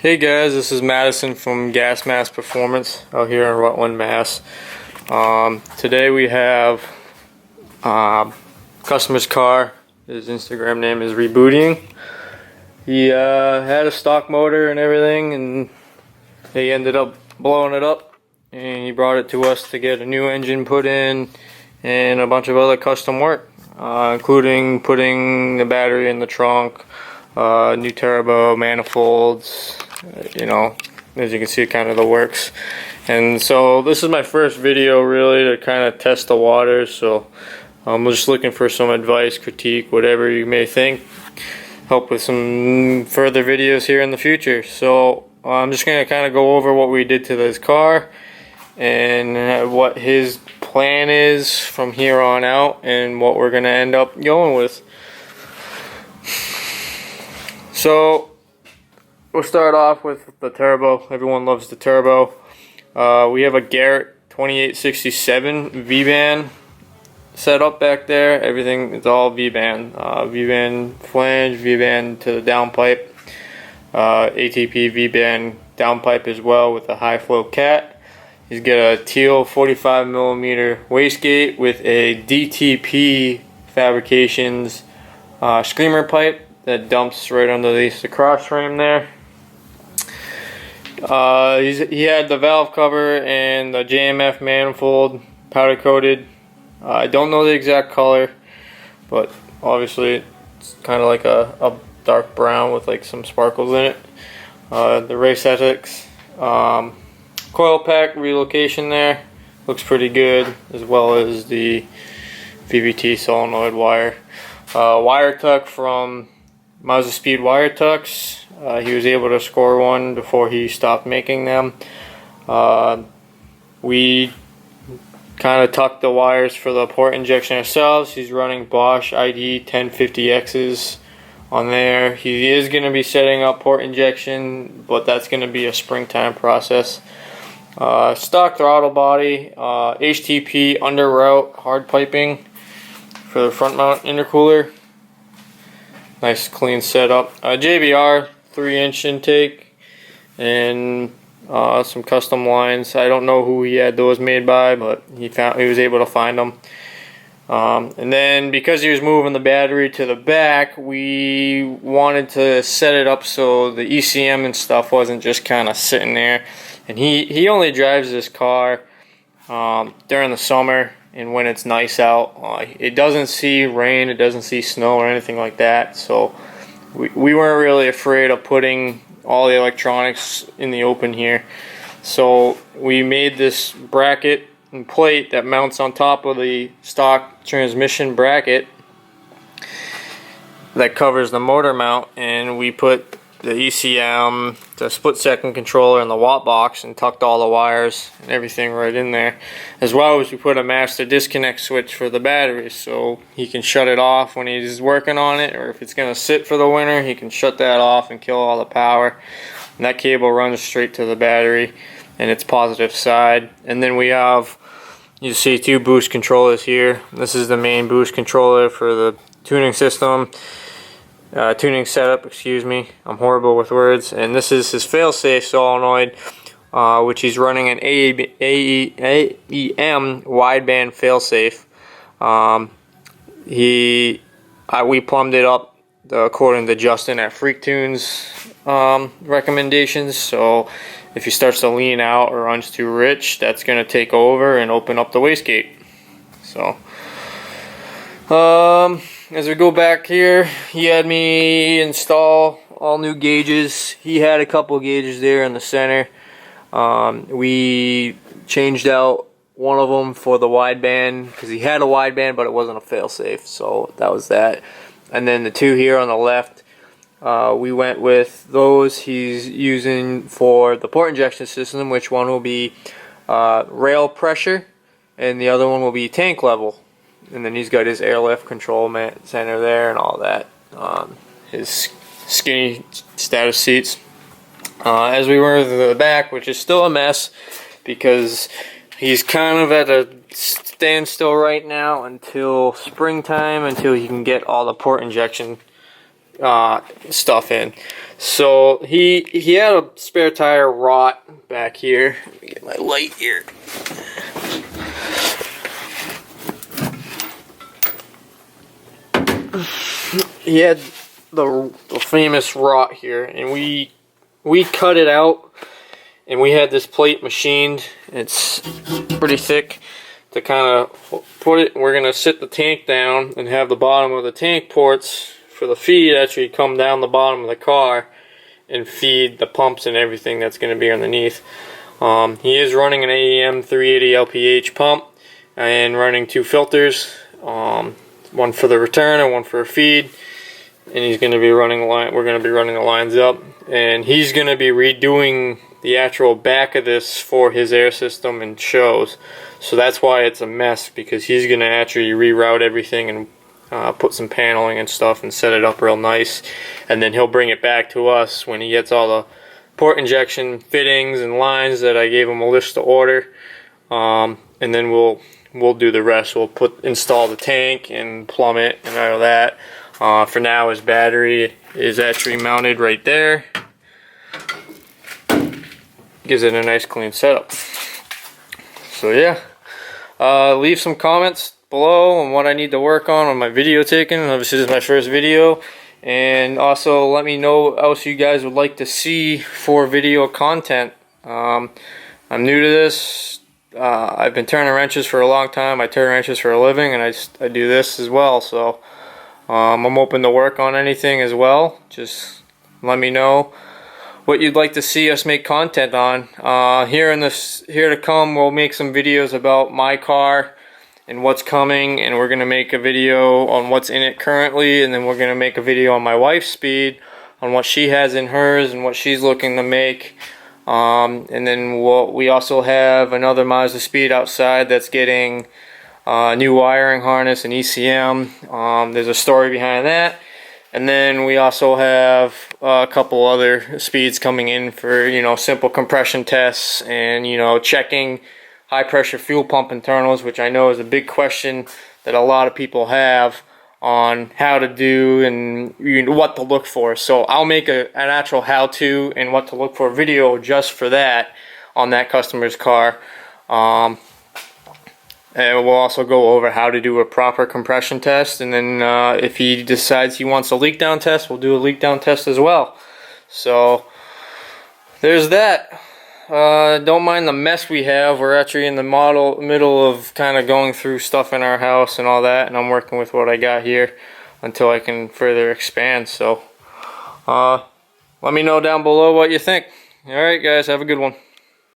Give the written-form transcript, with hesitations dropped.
Hey guys, this is Madison from Gas Mass Performance out here in Rutland, Mass. Today we have customer's car. His Instagram name is Rebootying. He had a stock motor and everything, and they ended up blowing it up, and he brought it to us to get a new engine put in and a bunch of other custom work, including putting the battery in the trunk, new turbo, manifolds, you know, as you can see, kind of the works. And so this is my first video really to kind of test the waters, so I'm just looking for some advice, critique, whatever you may think, help with some further videos here in the future. So I'm just going to kind of go over what we did to this car and what his plan is from here on out and what we're going to end up going with. So we'll start off with the turbo. Everyone loves the turbo. We have a Garrett 2867 V-band set up back there. Everything is all V-band. V-band flange, V-band to the downpipe, ATP V-band downpipe as well with a high flow cat. He's got a teal 45mm wastegate with a DTP Fabrications screamer pipe that dumps right underneath the cross frame there. He had the valve cover and the JMF manifold powder coated. I don't know the exact color, but obviously it's kind of like a dark brown with like some sparkles in it. The race ethics, coil pack relocation there looks pretty good, as well as the VVT solenoid wire. Wire tuck from Mazda Speed wire tucks. He was able to score one before he stopped making them. We kind of tucked the wires for the port injection ourselves. He's running Bosch ID 1050Xs on there. He is going to be setting up port injection, but that's going to be a springtime process. Stock throttle body, HTP under route hard piping for the front mount intercooler. Nice clean setup. JBR 3-inch intake and some custom lines. I don't know who he had those made by, but he was able to find them. And then because he was moving the battery to the back, we wanted to set it up so the ECM and stuff wasn't just kind of sitting there. And he only drives this car during the summer and when it's nice out. It doesn't see rain, it doesn't see snow or anything like that, so we weren't really afraid of putting all the electronics in the open here. So we made this bracket and plate that mounts on top of the stock transmission bracket that covers the motor mount, and we put the ECM, the split second controller, and the watt box, and tucked all the wires and everything right in there. As well as we put a master disconnect switch for the battery, so he can shut it off when he's working on it, or if it's going to sit for the winter, he can shut that off and kill all the power. And that cable runs straight to the battery and its positive side. And then we have, you see, two boost controllers here. This is the main boost controller for the tuning system. Tuning setup, excuse me, I'm horrible with words. And this is his failsafe solenoid, which he's running an AEM wideband failsafe. We plumbed it up according to Justin at Freak Tunes recommendations. So if he starts to lean out or runs too rich, that's going to take over and open up the wastegate. So as we go back here, he had me install all new gauges. He had a couple gauges there in the center. We changed out one of them for the wideband because he had a wideband, but it wasn't a failsafe, so that was that. And then the two here on the left, we went with those he's using for the port injection system, which one will be rail pressure and the other one will be tank level. And then he's got his airlift control center there and all that. His skinny status seats. As we were to the back, which is still a mess because he's kind of at a standstill right now until springtime, until he can get all the port injection stuff in. So he had a spare tire rot back here. Let me get my light here. He had the famous rot here, and we cut it out, and we had this plate machined. It's pretty thick to kind of put it. We're gonna sit the tank down and have the bottom of the tank ports for the feed actually come down the bottom of the car and feed the pumps and everything that's going to be underneath. He is running an AEM 380 LPH pump and running 2 filters, one for the return and one for a feed. And he's going to be running the line. We're going to be running the lines up, and he's going to be redoing the actual back of this for his air system and shows. So that's why it's a mess, because he's going to actually reroute everything and put some paneling and stuff and set it up real nice, and then he'll bring it back to us when he gets all the port injection fittings and lines that I gave him a list to order, and then we'll do the rest. We'll install the tank and plumb it and all that. For now, his battery is actually mounted right there. Gives it a nice clean setup. So yeah, leave some comments below on what I need to work on my video taking. Obviously this is my first video, and also let me know what else you guys would like to see for video content. I'm new to this. I've been turning wrenches for a long time. I turn wrenches for a living, and I do this as well, so I'm open to work on anything as well. Just let me know what you'd like to see us make content on. Here to come, we'll make some videos about my car and what's coming, and we're gonna make a video on what's in it currently, and then we're gonna make a video on my wife's speed, on what she has in hers and what she's looking to make. And then we also have another Mazda speed outside that's getting new wiring harness and ECM. There's a story behind that. And then we also have a couple other speeds coming in for, simple compression tests and, checking high pressure fuel pump internals, which I know is a big question that a lot of people have on how to do and what to look for. So I'll make an actual how-to and what to look for video just for that on that customer's car. And we'll also go over how to do a proper compression test, and then if he decides he wants a leak down test, we'll do a leak down test as well. So there's that. Don't mind the mess we have. We're actually in the middle of kind of going through stuff in our house and all that, and I'm working with what I got here until I can further expand. So let me know down below what you think. Alright guys, have a good one.